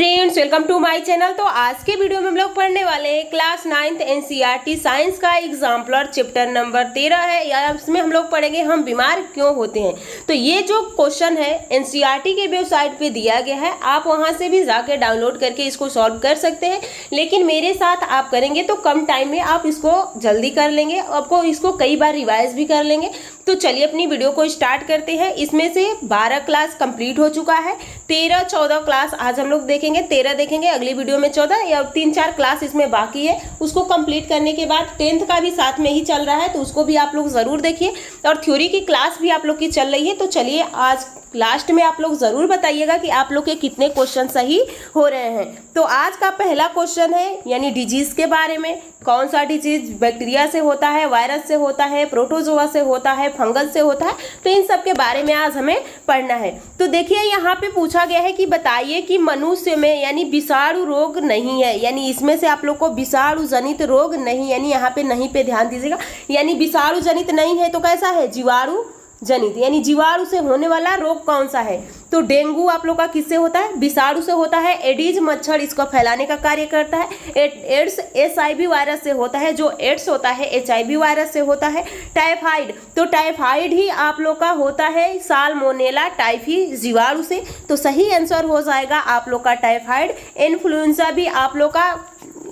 Friends, welcome to my channel. तो आज के वीडियो में हम लोग पढ़ने वाले हैं क्लास 9th एनसीईआरटी साइंस का एग्जाम्पलर चैप्टर नंबर 13 है। या इसमें हम लोग पढ़ेंगे हम बीमार क्यों होते हैं। तो ये जो क्वेश्चन है एनसीईआरटी के वेबसाइट पे दिया गया है, आप वहां से भी जाके डाउनलोड करके इसको सॉल्व कर सकते हैं। लेकिन मेरे साथ आप करेंगे तो कम टाइम में आप इसको जल्दी कर लेंगे, आपको इसको कई बार रिवाइज भी कर लेंगे। तो चलिए अपनी वीडियो को स्टार्ट करते हैं। इसमें से 12 क्लास कंप्लीट हो चुका है, 13-14 क्लास आज हम लोग देखेंगे, 13 देखेंगे, अगली वीडियो में 14 या 3-4 क्लास इसमें बाकी है। उसको कंप्लीट करने के बाद 10th का भी साथ में ही चल रहा है, तो उसको भी आप लोग ज़रूर देखिए। और थ्योरी की क्लास भी आप लोग की चल रही है। तो चलिए आज लास्ट में आप लोग ज़रूर बताइएगा कि आप लोग के कितने क्वेश्चन सही हो रहे हैं। तो आज का पहला क्वेश्चन है यानी डिजीज़ के बारे में। कौन सा डिजीज बैक्टीरिया से होता है, वायरस से होता है, प्रोटोजोआ से होता है, फंगल से होता है। तो इन सब के बारे में आज हमें पढ़ना है। तो देखिए यहाँ पे पूछा गया है कि बताइए कि मनुष्य में यानी विषाणु रोग नहीं है, यानी इसमें से आप लोग को विषाणु जनित रोग नहीं, यानी यहाँ पे नहीं पे ध्यान दीजिएगा। यानी विषाणु जनित नहीं है तो कैसा है, जीवाणु जनित, यानी जीवाणु से होने वाला रोग कौन सा है। तो डेंगू आप लोग का किससे होता है, विषाणु से होता है। एडीज मच्छर इसको फैलाने का कार्य करता है। एड्स एचआईवी वायरस से होता है, जो एड्स होता है एचआईवी वायरस से होता है। टाइफाइड, तो टाइफाइड ही आप लोग का होता है साल्मोनेला टाइफी जीवाणु से। तो सही आंसर हो जाएगा आप लोग का टाइफाइड। इन्फ्लुएंजा भी आप लोग का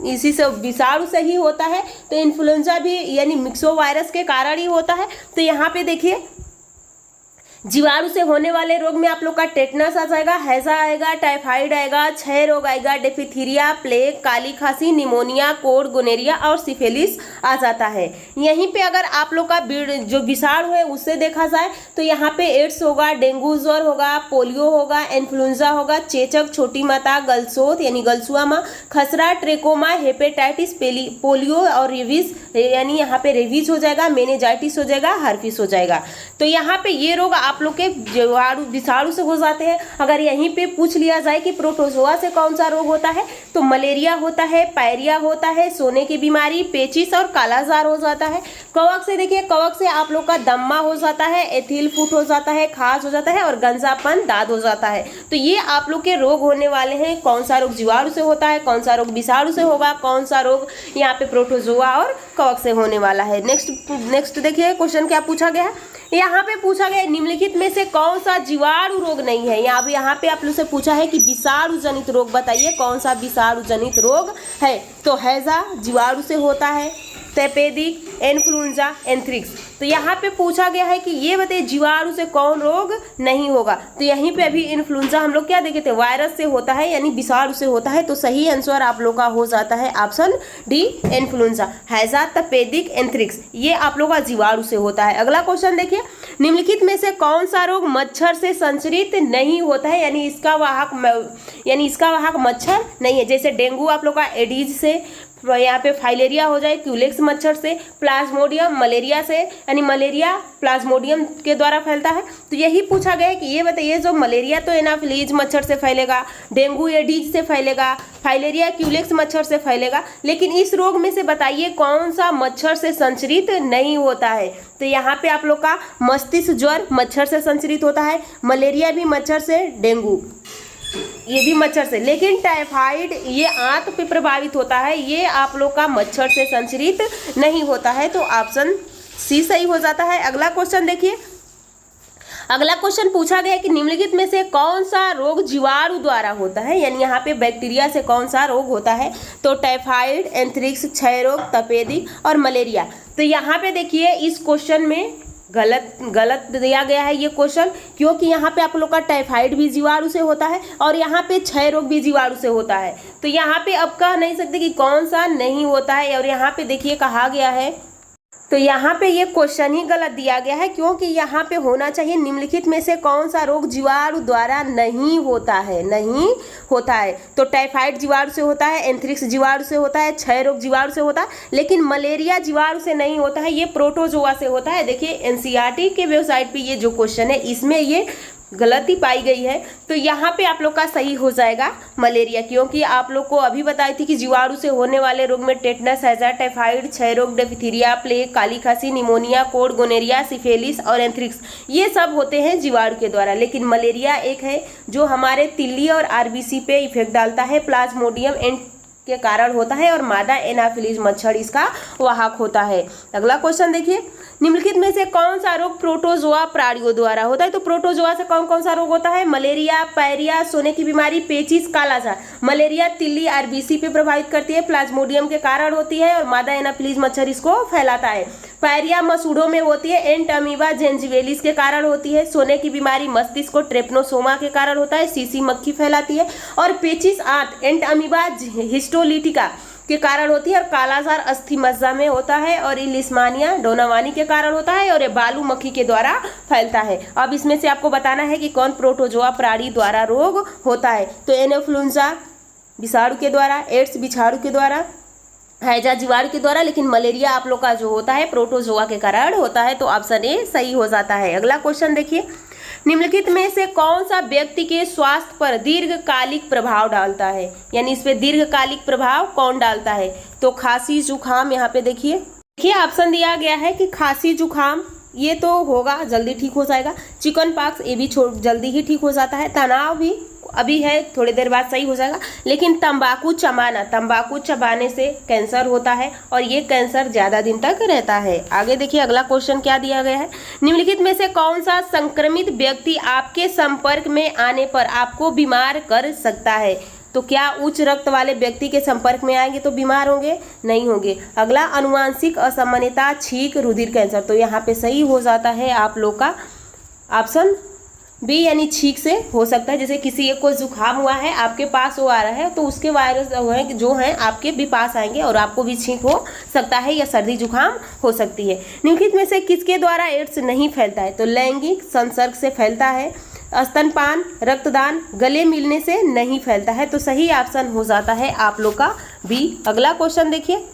इसी से विषाणु से ही होता है। तो इन्फ्लुएंजा भी यानी मिक्सो वायरस के कारण ही होता है। तो यहाँ पे देखिए जीवाणु से होने वाले रोग में आप लोग का टेटनस आ जाएगा, हैजा आएगा, टाइफाइड आएगा, क्षय रोग आएगा, डिप्थीरिया, प्लेग, काली खांसी, निमोनिया, कोड, गोनेरिया और सिफिलिस आ जाता है। यहीं पे अगर आप लोग का जो विषाणु है उससे देखा जाए तो यहाँ पे एड्स होगा, डेंगू ज्वर होगा, पोलियो होगा, इन्फ्लुएंजा होगा, चेचक, छोटी माता, गलसोत यानी गलसुआ माँ, खसरा, ट्रेकोमा, हेपेटाइटिस, पोलियो और रेबीज, यानी यहाँ पे रेबीज हो जाएगा, मेनिंजाइटिस हो जाएगा, हर्पिस हो जाएगा। तो यहाँ पे ये रोग आप लोग के विषाणु से हो जाते हैं। अगर यहीं पे पूछ लिया जाए कि प्रोटोजोआ से कौन सा रोग होता है, तो मलेरिया होता है, पायरिया होता है, सोने की बीमारी, पेचिस और कालाजार हो जाता है। कवक से देखिए, कवक से आप लोग का दम्मा हो जाता है, एथिल फुट हो जाता है, खाज हो जाता है और गंजापन दाद हो जाता है। तो ये आप लोग के रोग होने वाले हैं। कौन सा रोग जीवाणु से होता है, कौन सा रोग विषाणु से होगा, कौन सा रोग यहाँ पे प्रोटोजोआ और कवक से होने वाला है। नेक्स्ट देखिए क्वेश्चन क्या पूछा गया है। यहाँ पे पूछा गया निम्नलिखित में से कौन सा जीवाणु रोग नहीं है। यहाँ पे आप लोग से पूछा है कि विषाणु जनित रोग बताइए कौन सा विषाणु जनित रोग है। तो हैजा जीवाणु से होता है, तपेदिक, इन्फ्लुएंजा, एंथ्रिक्स। तो यहाँ पे पूछा गया है कि ये बताइए जीवाणु से कौन रोग नहीं होगा। तो यहीं पे अभी इन्फ्लुएंजा हम लोग क्या देखे थे, वायरस से होता है यानी विषाणु से होता है। तो सही आंसर आप लोग का हो जाता है ऑप्शन डी, इन्फ्लुएंजा। हैजा, तपेदिक, एंथ्रिक्स ये आप लोग का जीवाणु से होता है। अगला क्वेश्चन देखिए, निम्नलिखित में से कौन सा रोग मच्छर से संचरित नहीं होता है, यानी इसका वाहक मच्छर नहीं है। जैसे डेंगू आप लोग का एडीज से, यहाँ पे फाइलेरिया हो जाए क्यूलेक्स मच्छर से, प्लाज्मोडियम मलेरिया से, यानी मलेरिया प्लाज्मोडियम के द्वारा फैलता है। तो यही पूछा गया है कि ये बताइए जो मलेरिया तो एनाफिलीज मच्छर से फैलेगा, डेंगू एडीज से फैलेगा, फाइलेरिया क्यूलेक्स मच्छर से फैलेगा, लेकिन इस रोग में से बताइए कौन सा मच्छर से संचरित नहीं होता है। तो यहाँ पे आप लोग का मस्तिष्क ज्वर मच्छर से संचरित होता है, मलेरिया भी मच्छर से, डेंगू ये भी मच्छर से, लेकिन टाइफाइड ये आंत पे प्रभावित होता है, ये आप लोग का मच्छर से संचरित नहीं होता है। तो ऑप्शन सी सही हो जाता है। अगला क्वेश्चन देखिए, अगला क्वेश्चन पूछा गया है कि निम्नलिखित में से कौन सा रोग जीवाणु द्वारा होता है, यानी यहाँ पे बैक्टीरिया से कौन सा रोग होता है। तो टाइफाइड, एंथ्रिक्स, क्षय रोग, तपेदिक और मलेरिया। तो यहाँ पे देखिए इस क्वेश्चन में गलत दिया गया है ये क्वेश्चन, क्योंकि यहाँ पे आप लोग का टाइफाइड भी जीवाणु से होता है और यहाँ पे क्षय रोग भी जीवाणु से होता है। तो यहाँ पे अब कह नहीं सकते कि कौन सा नहीं होता है। और यहाँ पे देखिए कहा गया है, तो यहाँ पे ये क्वेश्चन ही गलत दिया गया है, क्योंकि यहाँ पे होना चाहिए निम्नलिखित में से कौन सा रोग जीवाणु द्वारा नहीं होता है, नहीं होता है। तो टाइफाइड जीवाणु से होता है, एंथ्रिक्स जीवाणु से होता है, क्षय रोग जीवाणु से होता है, लेकिन मलेरिया जीवाणु से नहीं होता है, ये प्रोटोजोआ से होता है। देखिए एनसीईआरटी के वेबसाइट पे ये जो क्वेश्चन है इसमें ये गलती पाई गई है। तो यहाँ पे आप लोग का सही हो जाएगा मलेरिया, क्योंकि आप लोग को अभी बताई थी कि जीवाणु से होने वाले रोग में टेटनस, हैजा, टाइफाइड, क्षय रोग, डिप्थीरिया, प्लेग, काली खांसी, निमोनिया, कोड, गोनेरिया, सिफिलिस और एंथ्रिक्स, ये सब होते हैं जीवाणु के द्वारा। लेकिन मलेरिया एक है जो हमारे तिल्ली और आरबीसी पे इफेक्ट डालता है, प्लाज्मोडियम के कारण होता है और मादा एनाफिलीज मच्छर इसका वाहक होता है। अगला क्वेश्चन देखिए, निम्नलिखित में से कौन सा रोग प्रोटोजोआ प्राणियों द्वारा होता है? तो प्रोटोजोआ से कौन कौन सा रोग होता है? मलेरिया, पायरिया, सोने की बीमारी, पेचिस, कालाजार। मलेरिया तिल्ली आरबीसी पे प्रभावित करती है, प्लाज्मोडियम के कारण होती है और मादा एनाफिलीज मच्छर इसको फैलाता है। पायरिया मसूड़ों में होती है, एंट अमीबा जेंजिवेलिस के कारण होती है। सोने की बीमारी मस्तिष्क को ट्रेपनोसोमा के कारण होता है, सीसी मक्खी फैलाती है। और पेचिस आंत एंट अमीबा हिस्टोलिटिका के कारण होती है और कालाजार अस्थि मज्जा में होता है और इलिस्मानिया डोनावानी के कारण होता है और ये बालू मक्खी के द्वारा फैलता है। अब इसमें से आपको बताना है कि कौन प्रोटोजोआ प्राणी द्वारा रोग होता है। तो एनोफ्लुएंजा विषाणु के द्वारा, एड्स विषाणु के द्वारा, हैजा जीवाणु के द्वारा, लेकिन मलेरिया आप लोग का जो होता है प्रोटोजोआ के कारण होता है। तो ऑप्शन ए सही हो जाता है। अगला क्वेश्चन देखिए, निम्नलिखित में से कौन सा व्यक्ति के स्वास्थ्य पर दीर्घकालिक प्रभाव डालता है? यानी इस पे दीर्घकालिक प्रभाव कौन डालता है? तो खांसी जुखाम, यहाँ पे देखिए ऑप्शन दिया गया है कि खांसी जुखाम ये तो होगा, जल्दी ठीक हो जाएगा। चिकन पॉक्स ये भी जल्दी ही ठीक हो जाता है। तनाव भी अभी है, थोड़ी देर बाद सही हो जाएगा। लेकिन तंबाकू चबाने से कैंसर होता है और ये कैंसर ज़्यादा दिन तक रहता है। आगे देखिए अगला क्वेश्चन क्या दिया गया है, निम्नलिखित में से कौन सा संक्रमित व्यक्ति आपके संपर्क में आने पर आपको बीमार कर सकता है? तो क्या उच्च रक्त वाले व्यक्ति के संपर्क में आएंगे तो बीमार होंगे? नहीं होंगे। अगला अनुवांशिक असामान्यता, छींक, रुधिर कैंसर। तो यहाँ पे सही हो जाता है आप लोग का ऑप्शन बी, यानी छींक से हो सकता है। जैसे किसी एक को जुकाम हुआ है, आपके पास वो आ रहा है तो उसके वायरस जो हैं आपके भी पास आएंगे और आपको भी छींक हो सकता है या सर्दी जुकाम हो सकती है। निम्नलिखित में से किसके द्वारा एड्स नहीं फैलता है? तो लैंगिक संसर्ग से फैलता है, स्तनपान, रक्तदान, गले मिलने से नहीं फैलता है। तो सही ऑप्शन हो जाता है आप लोग का बी। अगला क्वेश्चन देखिए,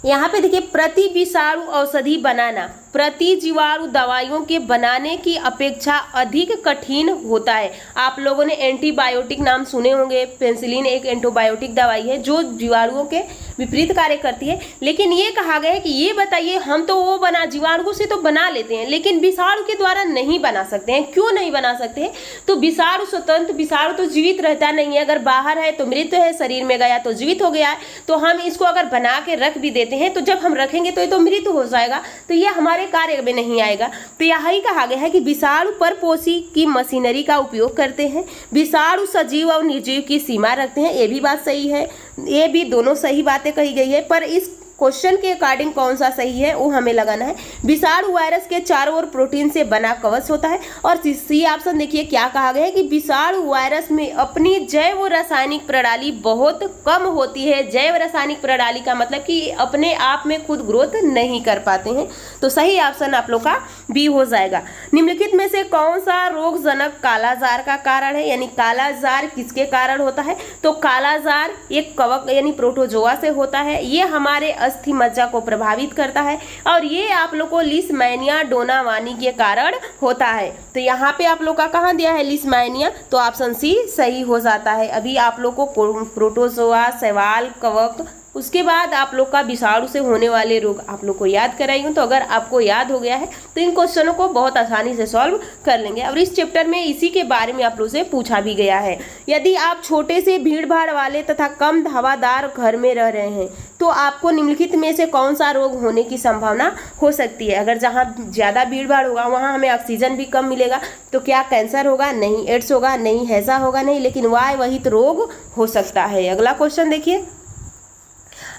यहाँ पे देखिए, प्रति विषाणु औषधि बनाना प्रति जीवाणु दवाइयों के बनाने की अपेक्षा अधिक कठिन होता है। आप लोगों ने एंटीबायोटिक नाम सुने होंगे। पेनिसिलिन एक एंटीबायोटिक दवाई है जो जीवाणुओं के विपरीत कार्य करती है। लेकिन ये कहा गया है कि ये बताइए, हम तो वो जीवाणु से तो बना लेते हैं लेकिन विषाणु के द्वारा नहीं बना सकते हैं। क्यों नहीं बना सकते हैं? तो विषाणु स्वतंत्र, विषाणु तो जीवित रहता नहीं है। अगर बाहर है तो मृत है, शरीर में गया तो जीवित हो गया है। तो हम इसको अगर बना के रख भी देते हैं तो जब हम रखेंगे तो ये तो मृत हो जाएगा, तो ये हमारे कार्य में नहीं आएगा। तो यही कहा गया है कि विषाणु परपोषी की मशीनरी का उपयोग करते हैं। विषाणु सजीव और निर्जीव की सीमा रखते हैं। ये भी बात सही है, ये भी दोनों सही बातें कही गई है। पर इस क्वेश्चन के अकॉर्डिंग कौन सा सही है वो हमें लगाना है। विषाणु वायरस के चारों ओर प्रोटीन से बना कवच होता है। और सी ऑप्शन देखिए क्या कहा गया है कि विषाणु वायरस में अपनी जैव रासायनिक प्रणाली बहुत कम होती है। जैव रासायनिक प्रणाली का मतलब कि अपने आप में खुद ग्रोथ नहीं कर पाते हैं। तो सही ऑप्शन आप लोग का बी हो जाएगा। निम्नलिखित में से कौन सा रोगजनक कालाजार का कारण है? यानी कालाजार किसके कारण होता है? तो कालाजार एक कवक यानी प्रोटोजोआ से होता है। ये हमारे अस्थि मज्जा को प्रभावित करता है और ये आप लोग को लिस्मैनिया डोनावानी के कारण होता है। तो यहाँ पे आप लोग का कहाँ दिया है लिस्मैनिया, तो ऑप्शन सी सही हो जाता है। अभी आप लोग को प्रोटोजोआ, शैवाल, कवक, उसके बाद आप लोग का विषाणु से होने वाले रोग आप लोग को याद कराई हूँ। तो अगर आपको याद हो गया है तो इन क्वेश्चनों को बहुत आसानी से सॉल्व कर लेंगे। और इस चैप्टर में इसी के बारे में आप लोग से पूछा भी गया है। यदि आप छोटे से भीड़ भाड़ वाले तथा कम हवादार घर में रह रहे हैं तो आपको निम्नलिखित में से कौन सा रोग होने की संभावना हो सकती है? अगर जहाँ ज़्यादा भीड़ भाड़ होगा वहाँ हमें ऑक्सीजन भी कम मिलेगा, तो क्या कैंसर होगा? नहीं। एड्स होगा? नहीं। हैजा होगा? नहीं। लेकिन वाय वहित रोग हो सकता है। अगला क्वेश्चन देखिए,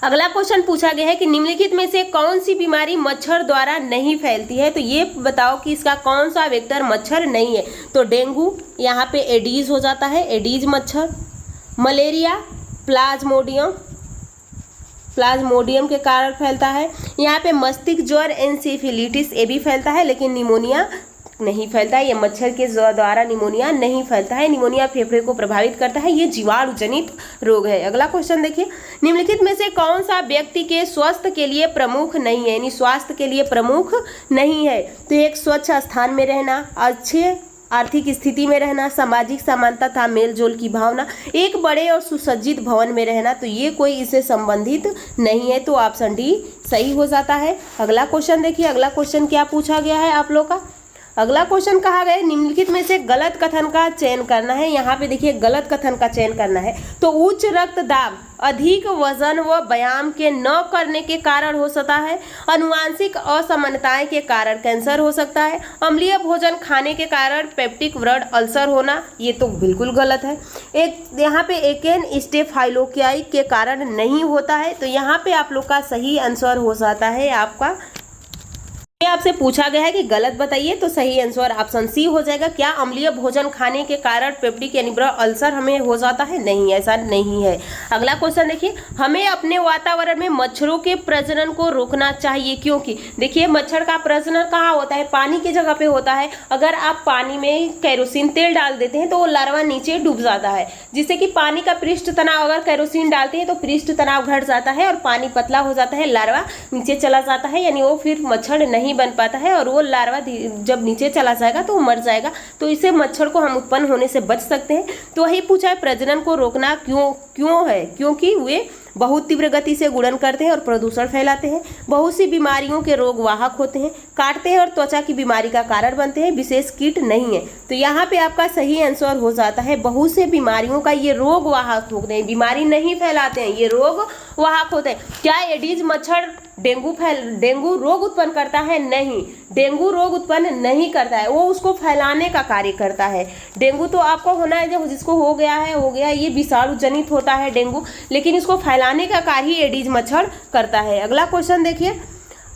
अगला क्वेश्चन पूछा गया है कि निम्नलिखित में से कौन सी बीमारी मच्छर द्वारा नहीं फैलती है? तो ये बताओ कि इसका कौन सा वेक्टर मच्छर नहीं है? तो डेंगू, यहाँ पे एडीज हो जाता है, एडीज मच्छर। मलेरिया प्लाज्मोडियम के कारण फैलता है। यहाँ पे मस्तिष्क ज्वर एनसेफेलिटिस ये भी फैलता है, लेकिन निमोनिया नहीं फैलता है। ये मच्छर के द्वारा निमोनिया नहीं फैलता है। निमोनिया फेफड़े को प्रभावित करता है। ये जीवाणु जनित रोग है। अगला क्वेश्चन देखिए, निम्नलिखित में से कौन सा व्यक्ति के स्वास्थ्य के लिए प्रमुख नहीं है? यानी स्वास्थ्य के लिए प्रमुख नहीं है। तो एक स्वच्छ स्थान में रहना, अच्छे आर्थिक स्थिति में रहना, सामाजिक समानता तथा मेलजोल की भावना, एक बड़े और सुसज्जित भवन में रहना, तो ये कोई इससे संबंधित नहीं है, तो ऑप्शन डी सही हो जाता है। अगला क्वेश्चन देखिए, अगला क्वेश्चन क्या पूछा गया है आप लोग का। अगला क्वेश्चन कहा गया निम्नलिखित में से गलत कथन का चयन करना है। यहाँ पे देखिए गलत कथन का चयन करना है। तो उच्च रक्तदाब, अधिक वजन व व्यायाम के न करने के कारण हो सकता है, अनुवांशिक असमानताएं के कारण कैंसर हो सकता है, अम्लीय भोजन खाने के कारण पेप्टिक ब्लड अल्सर होना, ये तो बिल्कुल गलत है। एक यहाँ पे एकेन स्टेफाइलोकाई के कारण नहीं होता है, तो यहाँ पे आप लोग का सही आंसर हो जाता है आपका, ये आपसे पूछा गया है कि गलत बताइए, तो सही आंसर ऑप्शन सी हो जाएगा। क्या अम्लीय भोजन खाने के कारण पेप्टिक यानी ब्लड अल्सर हमें हो जाता है? नहीं, ऐसा नहीं है। अगला क्वेश्चन देखिए, हमें अपने वातावरण में मच्छरों के प्रजनन को रोकना चाहिए क्योंकि देखिए मच्छर का प्रजनन कहाँ होता है? पानी की जगह पे होता है। अगर आप पानी में केरोसिन तेल डाल देते हैं तो वो लार्वा नीचे डूब जाता है, जिससे कि पानी का पृष्ठ तनाव, अगर केरोसिन डालते हैं तो पृष्ठ तनाव घट जाता है और पानी पतला हो जाता है, लार्वा नीचे चला जाता है, यानी वो फिर मच्छर नहीं बन पाता है और वो लार्वा जब नीचे चला जाएगा तो वो मर जाएगा। तो इससे मच्छर को हम उत्पन्न होने से बच सकते हैं। तो वही पूछा है प्रजनन को रोकना क्यों है? क्योंकि वे बहुत तीव्र गति से गुणन करते हैं और प्रदूषण फैलाते हैं, बहुत सी बीमारियों के रोग वाहक होते हैं, काटते हैं और त्वचा की बीमारी का कारण बनते हैं, विशेष कीट नहीं है। तो यहाँ पे आपका सही आंसर हो जाता है, बहुत से बीमारियों का ये रोग वाहक होते हैं, बीमारी नहीं फैलाते हैं, ये रोग वाहक होते हैं। क्या एडीज मच्छर डेंगू रोग उत्पन्न करता है? नहीं, डेंगू रोग उत्पन्न नहीं करता है, वो उसको फैलाने का कार्य करता है। डेंगू तो आपको होना है, जब जिसको हो गया, ये विषाणु जनित होता है डेंगू, लेकिन इसको फैलाने का कार्य एडीज मच्छर करता है। अगला क्वेश्चन देखिए,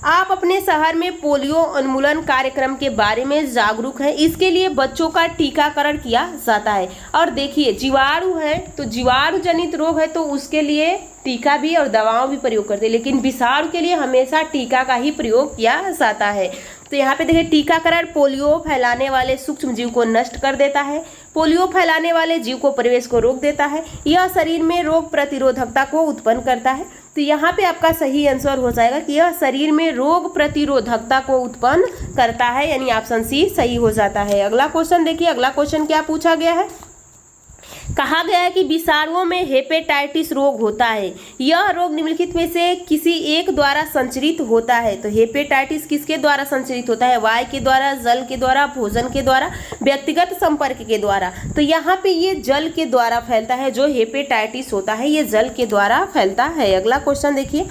आप अपने शहर में पोलियो उन्मूलन कार्यक्रम के बारे में जागरूक हैं, इसके लिए बच्चों का टीकाकरण किया जाता है। और देखिए जीवाणु है तो जीवाणु जनित रोग है तो उसके लिए टीका भी और दवाओं भी प्रयोग करते हैं, लेकिन विषाणु के लिए हमेशा टीका का ही प्रयोग किया जाता है। तो यहाँ पे देखिए टीकाकरण पोलियो फैलाने वाले सूक्ष्म जीव को नष्ट कर देता है, पोलियो फैलाने वाले जीव को प्रवेश को रोक देता है, यह शरीर में रोग प्रतिरोधकता को उत्पन्न करता है। तो यहाँ पे आपका सही आंसर हो जाएगा कि यह शरीर में रोग प्रतिरोधकता को उत्पन्न करता है, यानी ऑप्शन सी सही हो जाता है। अगला क्वेश्चन देखिए, अगला क्वेश्चन क्या पूछा गया है। कहा गया है कि विषाणुओं में हेपेटाइटिस रोग होता है, यह रोग निम्नलिखित में से किसी एक द्वारा संचरित होता है। तो हेपेटाइटिस किसके द्वारा संचरित होता है? वायु के द्वारा, जल के द्वारा, भोजन के द्वारा, व्यक्तिगत संपर्क के द्वारा। तो यहाँ पे ये जल के द्वारा फैलता है, जो हेपेटाइटिस होता है ये जल के द्वारा फैलता है। अगला क्वेश्चन देखिए,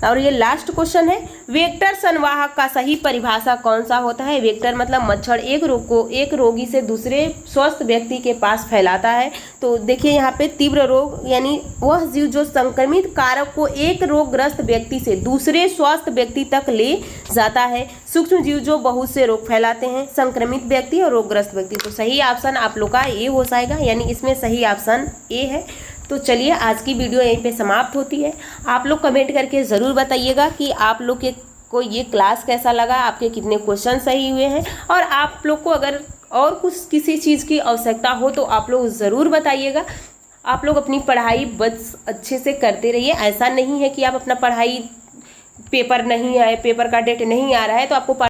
और ये लास्ट क्वेश्चन है, वेक्टर संवाहक का सही परिभाषा कौन सा होता है? वेक्टर मतलब मच्छर एक रोग को एक रोगी से दूसरे स्वस्थ व्यक्ति के पास फैलाता है। तो देखिए यहाँ पे तीव्र रोग यानी वह जीव जो संक्रमित कारक को एक रोगग्रस्त व्यक्ति से दूसरे स्वस्थ व्यक्ति तक ले जाता है। सूक्ष्म जीव जो बहुत से रोग फैलाते हैं, संक्रमित व्यक्ति और रोगग्रस्त व्यक्ति। तो सही ऑप्शन आप लोग का ए हो जाएगा, यानी इसमें सही ऑप्शन ए है। तो चलिए आज की वीडियो यहीं पे समाप्त होती है। आप लोग कमेंट करके ज़रूर बताइएगा कि आप लोग को ये क्लास कैसा लगा, आपके कितने क्वेश्चन सही हुए हैं, और आप लोग को अगर और कुछ किसी चीज़ की आवश्यकता हो तो आप लोग ज़रूर बताइएगा। आप लोग अपनी पढ़ाई बस अच्छे से करते रहिए। ऐसा नहीं है कि आप अपना पढ़ाई पेपर नहीं है, पेपर का डेट नहीं आ रहा है तो आपको